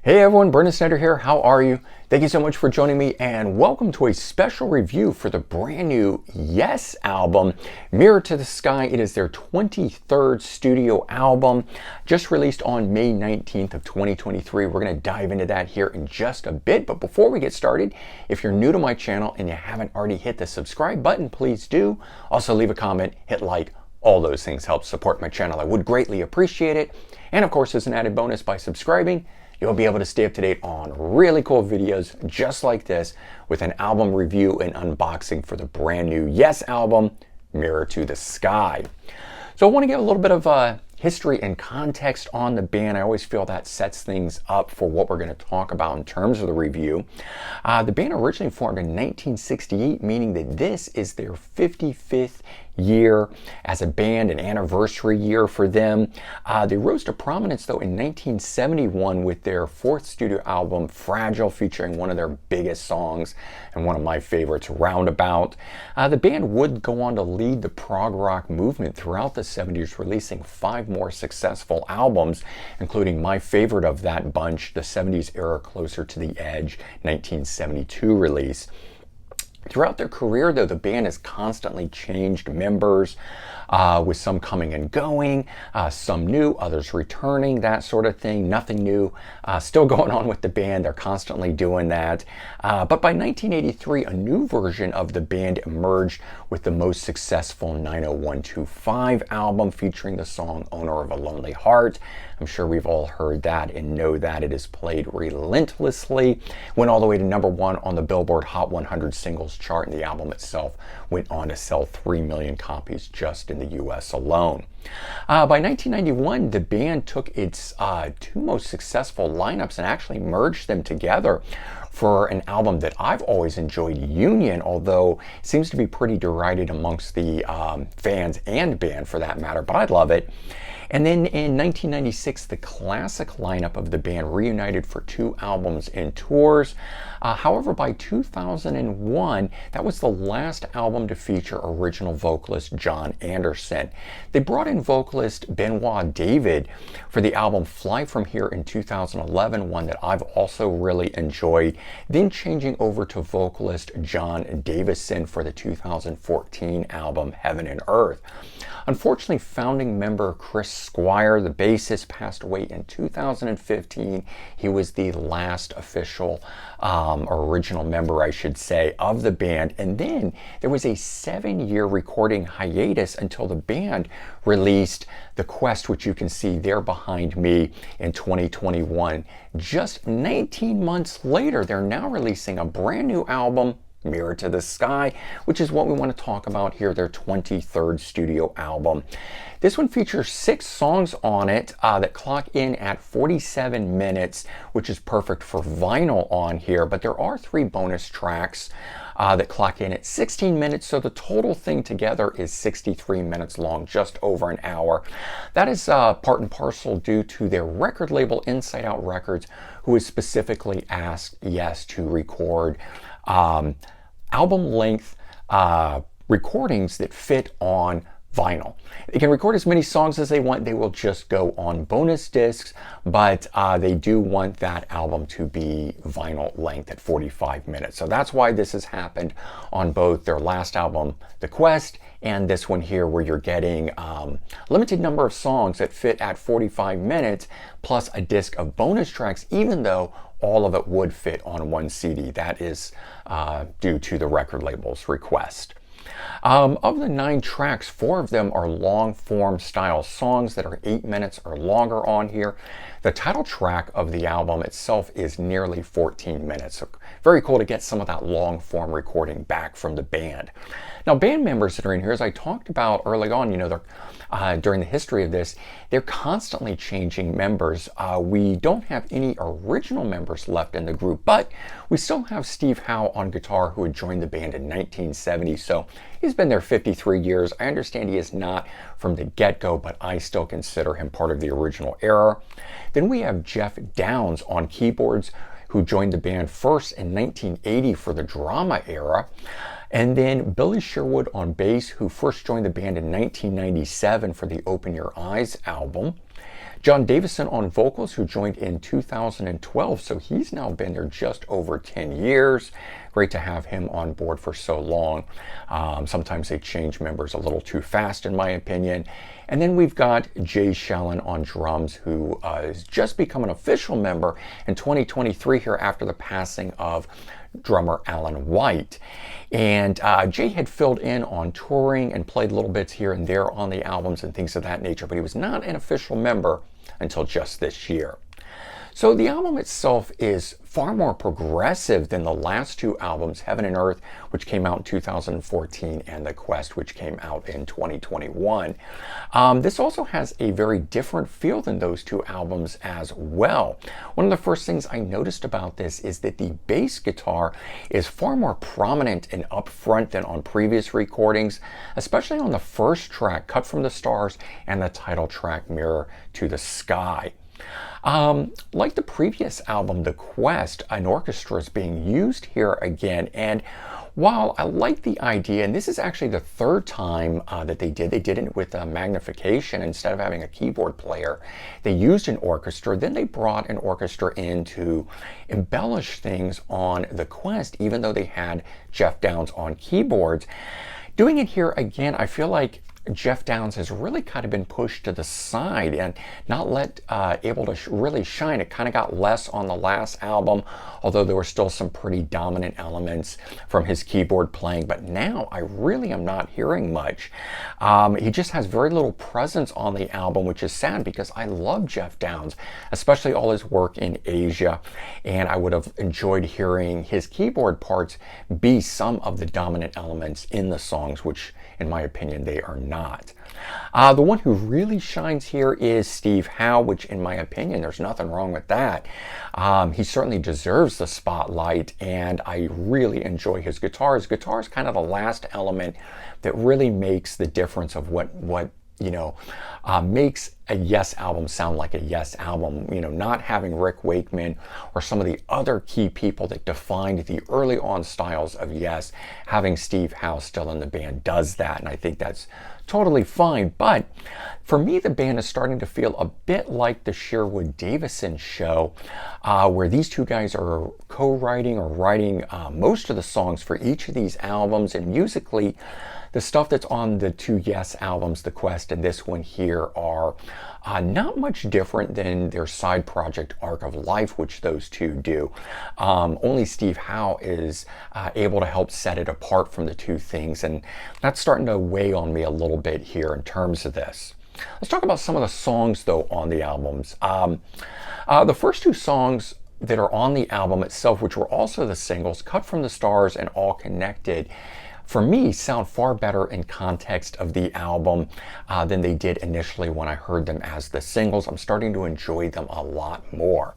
Hey everyone, Brendan Snyder here. How are you? Thank you so much for joining me and welcome to a special review for the brand new Yes album, Mirror to the Sky. It is their 23rd studio album, just released on May 19th of 2023. We're going to dive into that here in just a bit. But before we get started, if you're new to my channel and you haven't already hit the subscribe button, please do. Also leave a comment, hit like. All those things help support my channel. I would greatly appreciate it. And of course, as an added bonus, by subscribing, you'll be able to stay up to date on really cool videos just like this with an album review and unboxing for the brand new Yes album, Mirror to the Sky. So I want to give a little bit of history and context on the band. I always feel that sets things up for what we're going to talk about in terms of the review. The band originally formed in 1968, meaning that this is their 55th year as a band, an anniversary year for them. They rose to prominence though in 1971 with their fourth studio album, Fragile, featuring one of their biggest songs and one of my favorites, Roundabout. The band would go on to lead the prog rock movement throughout the 70s, releasing 5 more successful albums, including my favorite of that bunch, the 70s era Closer to the Edge 1972 release. Throughout their career, though, the band has constantly changed members, with some coming and going, some new, others returning, that sort of thing. Nothing new still going on with the band. They're constantly doing that. But by 1983, a new version of the band emerged with the most successful 90125 album featuring the song Owner of a Lonely Heart. I'm sure we've all heard that and know that it is played relentlessly. Went all the way to #1 on the Billboard Hot 100 singles chart, and the album itself went on to sell 3 million copies just in the US alone. By 1991, the band took its 2 most successful lineups and actually merged them together for an album that I've always enjoyed, Union, although it seems to be pretty derided amongst the fans and band for that matter, but I love it. And then in 1996, the classic lineup of the band reunited for 2 albums and tours. However, by 2001, that was the last album to feature original vocalist Jon Anderson. They brought in vocalist Benoit David for the album Fly From Here in 2011, one that I've also really enjoyed, then changing over to vocalist John Davison for the 2014 album Heaven and Earth. Unfortunately, founding member Chris Squire, the bassist, passed away in 2015. He was the last official or original member, I should say, of the band. And then there was a 7-year recording hiatus until the band released The Quest, which you can see there behind me, in 2021. Just 19 months later, they're now releasing a brand new album, Mirror to the Sky, which is what we want to talk about here, their 23rd studio album. This one features 6 songs on it that clock in at 47 minutes, which is perfect for vinyl on here, but there are 3 bonus tracks that clock in at 16 minutes, so the total thing together is 63 minutes long, just over an hour. That is part and parcel due to their record label, Inside Out Records, who has specifically asked Yes to record album-length recordings that fit on vinyl. They can record as many songs as they want. They will just go on bonus discs, but they do want that album to be vinyl length at 45 minutes. So that's why this has happened on both their last album, The Quest, and this one here, where you're getting limited number of songs that fit at 45 minutes, plus a disc of bonus tracks, even though all of it would fit on one CD. That is due to the record label's request. Of the 9 tracks, 4 of them are long form style songs that are 8 minutes or longer on here. The title track of the album itself is nearly 14 minutes. So very cool to get some of that long form recording back from the band. Now, band members that are in here, as I talked about early on, they're during the history of this, they're constantly changing members. We don't have any original members left in the group, but we still have Steve Howe on guitar, who had joined the band in 1970. So he's been there 53 years. I understand he is not from the get-go, but I still consider him part of the original era. Then we have Jeff Downs on keyboards, who joined the band first in 1980 for the Drama era. And then Billy Sherwood on bass, who first joined the band in 1997 for the Open Your Eyes album. John Davison on vocals, who joined in 2012, so he's now been there just over 10 years. Great to have him on board for so long. Sometimes they change members a little too fast, in my opinion. And then we've got Jay Shallon on drums, who has just become an official member in 2023 here after the passing of drummer Alan White. And Jay had filled in on touring and played little bits here and there on the albums and things of that nature, but he was not an official member until just this year. So the album itself is far more progressive than the last two albums, Heaven and Earth, which came out in 2014, and The Quest, which came out in 2021. This also has a very different feel than those two albums as well. One of the first things I noticed about this is that the bass guitar is far more prominent and upfront than on previous recordings, especially on the first track, Cut from the Stars, and the title track, Mirror to the Sky. Like the previous album, The Quest, an orchestra is being used here again, and while I like the idea, and this is actually the third time that they did it with magnification instead of having a keyboard player. They used an orchestra, then they brought an orchestra in to embellish things on The Quest, even though they had Geoff Downes on keyboards. Doing it here again, I feel like Geoff Downes has really kind of been pushed to the side and not able to really shine. It kind of got less on the last album, although there were still some pretty dominant elements from his keyboard playing. But now I really am not hearing much. He just has very little presence on the album, which is sad because I love Geoff Downes, especially all his work in Asia. And I would have enjoyed hearing his keyboard parts be some of the dominant elements in the songs, which in my opinion they are not. The one who really shines here is Steve Howe, which in my opinion, there's nothing wrong with that. He certainly deserves the spotlight, and I really enjoy his guitar. His guitar is kind of the last element that really makes the difference of what makes a Yes album sound like a Yes album. Not having Rick Wakeman or some of the other key people that defined the early on styles of Yes, having Steve Howe still in the band does that, and I think that's totally fine. But for me, the band is starting to feel a bit like the Sherwood Davison Show, where these two guys are co-writing or writing most of the songs for each of these albums, and musically, the stuff that's on the two Yes albums, The Quest and this one here, are not much different than their side project Arc of Life, which those two do. Only Steve Howe is able to help set it apart from the two things, and that's starting to weigh on me a little bit here in terms of this. Let's talk about some of the songs, though, on the albums. The first two songs that are on the album itself, which were also the singles, Cut from the Stars and All Connected, for me, sound far better in context of the album than they did initially when I heard them as the singles. I'm starting to enjoy them a lot more.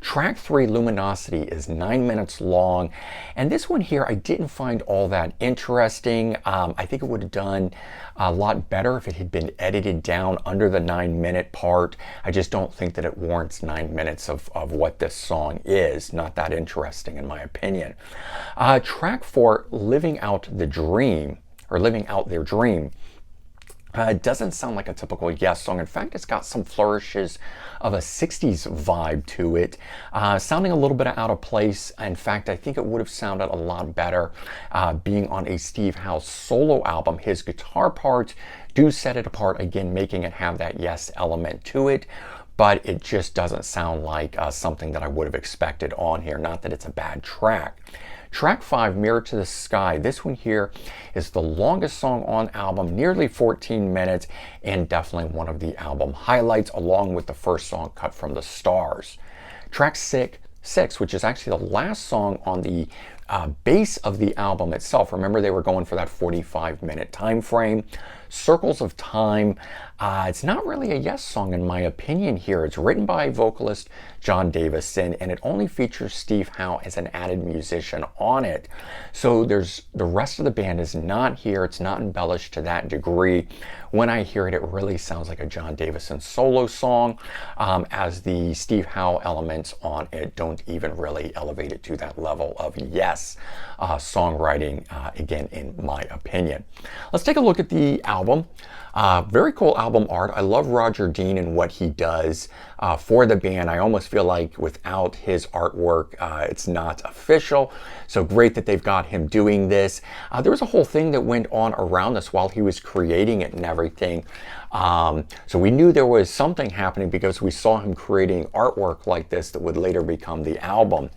Track 3, Luminosity, is 9 minutes long, and this one here I didn't find all that interesting. I think it would have done a lot better if it had been edited down under the 9-minute part. I just don't think that it warrants 9 minutes of what this song is. Not that interesting in my opinion. Track 4, Living Out the Dream, or Living Out Their Dream, it doesn't sound like a typical Yes song. In fact, it's got some flourishes of a 60s vibe to it, sounding a little bit out of place. In fact, I think it would have sounded a lot better being on a Steve Howe solo album. His guitar parts do set it apart, again, making it have that Yes element to it, but it just doesn't sound like something that I would have expected on here. Not that it's a bad track. Track 5, Mirror to the Sky. This one here is the longest song on album, nearly 14 minutes, and definitely one of the album highlights, along with the first song, Cut from the Stars. Track 6, which is actually the last song on the base of the album itself. Remember, they were going for that 45-minute time frame. Circles of Time. It's not really a Yes song in my opinion here. It's written by vocalist John Davison, and it only features Steve Howe as an added musician on it. So the rest of the band is not here. It's not embellished to that degree. When I hear it, it really sounds like a John Davison solo song, as the Steve Howe elements on it don't even really elevate it to that level of Yes songwriting, again, in my opinion. Let's take a look at the album. Very cool album art. I love Roger Dean and what he does for the band. I almost feel like without his artwork, it's not official. So great that they've got him doing this. There was a whole thing that went on around this while he was creating it and everything. So we knew there was something happening because we saw him creating artwork like this that would later become the album.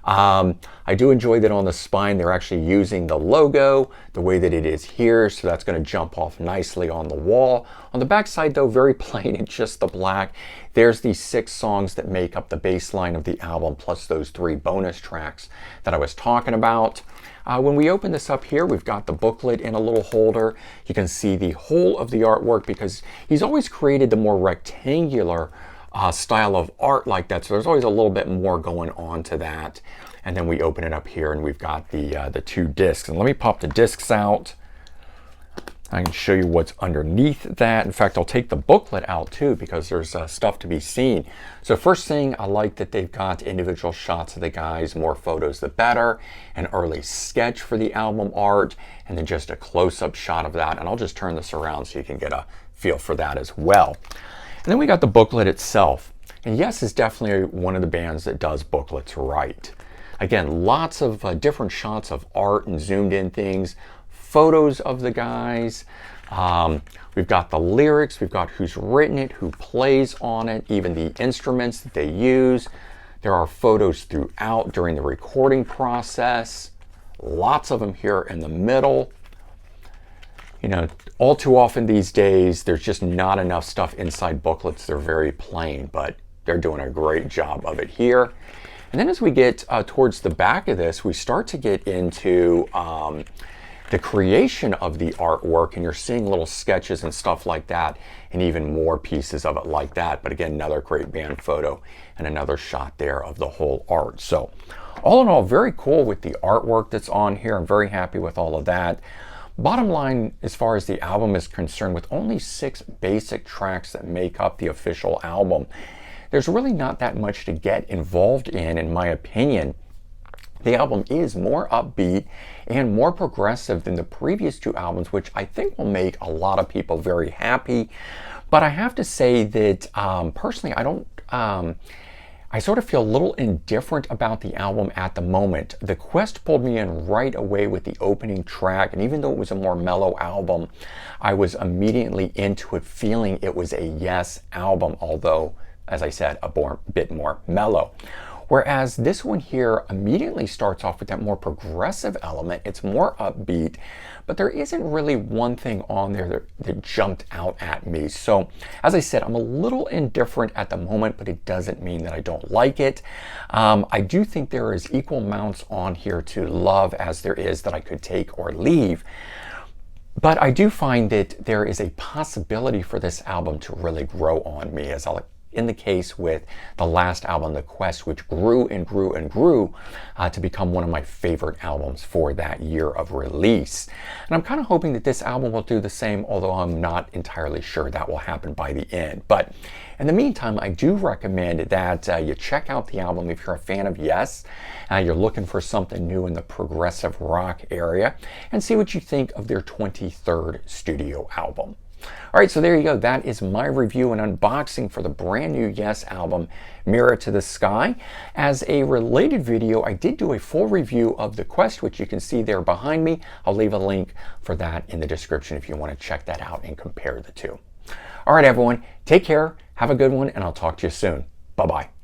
I do enjoy that on the spine they're actually using the logo the way that it is here, so that's going to jump off nicely on the wall. On the back side though, very plain, it's just the black. There's the 6 songs that make up the bass line of the album, plus those 3 bonus tracks that I was talking about. When we open this up here, we've got the booklet in a little holder. You can see the whole of the artwork because he's always created the more rectangular style of art like that, so there's always a little bit more going on to that. And then we open it up here and we've got the 2 discs. And let me pop the discs out. I can show you what's underneath that. In fact, I'll take the booklet out too because there's stuff to be seen. So first thing, I like that they've got individual shots of the guys, more photos the better, an early sketch for the album art, and then just a close-up shot of that. And I'll just turn this around so you can get a feel for that as well. And then we got the booklet itself. And Yes is definitely one of the bands that does booklets right. Again, lots of different shots of art and zoomed in things, photos of the guys. We've got the lyrics, we've got who's written it, who plays on it, even the instruments that they use. There are photos throughout during the recording process. Lots of them here in the middle. You know, all too often these days, there's just not enough stuff inside booklets. They're very plain, but they're doing a great job of it here. And then as we get towards the back of this, we start to get into the creation of the artwork, and you're seeing little sketches and stuff like that, and even more pieces of it like that. But again, another great band photo and another shot there of the whole art. So all in all, very cool with the artwork that's on here. I'm very happy with all of that. Bottom line, as far as the album is concerned, with only 6 basic tracks that make up the official album, there's really not that much to get involved in my opinion. The album is more upbeat and more progressive than the previous 2 albums, which I think will make a lot of people very happy. But I have to say that personally, I sort of feel a little indifferent about the album at the moment. The Quest pulled me in right away with the opening track, and even though it was a more mellow album, I was immediately into it, feeling it was a Yes album, although, as I said, a bit more mellow. Whereas this one here immediately starts off with that more progressive element. It's more upbeat, but there isn't really one thing on there that jumped out at me. So as I said, I'm a little indifferent at the moment, but it doesn't mean that I don't like it. I do think there is equal amounts on here to love as there is that I could take or leave. But I do find that there is a possibility for this album to really grow on me, as in the case with the last album, The Quest, which grew and grew and grew to become one of my favorite albums for that year of release. And I'm kind of hoping that this album will do the same, although I'm not entirely sure that will happen by the end. But in the meantime, I do recommend that you check out the album if you're a fan of Yes, you're looking for something new in the progressive rock area, and see what you think of their 23rd studio album. All right, so there you go. That is my review and unboxing for the brand new Yes album, Mirror to the Sky. As a related video, I did do a full review of The Quest, which you can see there behind me. I'll leave a link for that in the description if you want to check that out and compare the two. All right, everyone, take care, have a good one, and I'll talk to you soon. Bye-bye.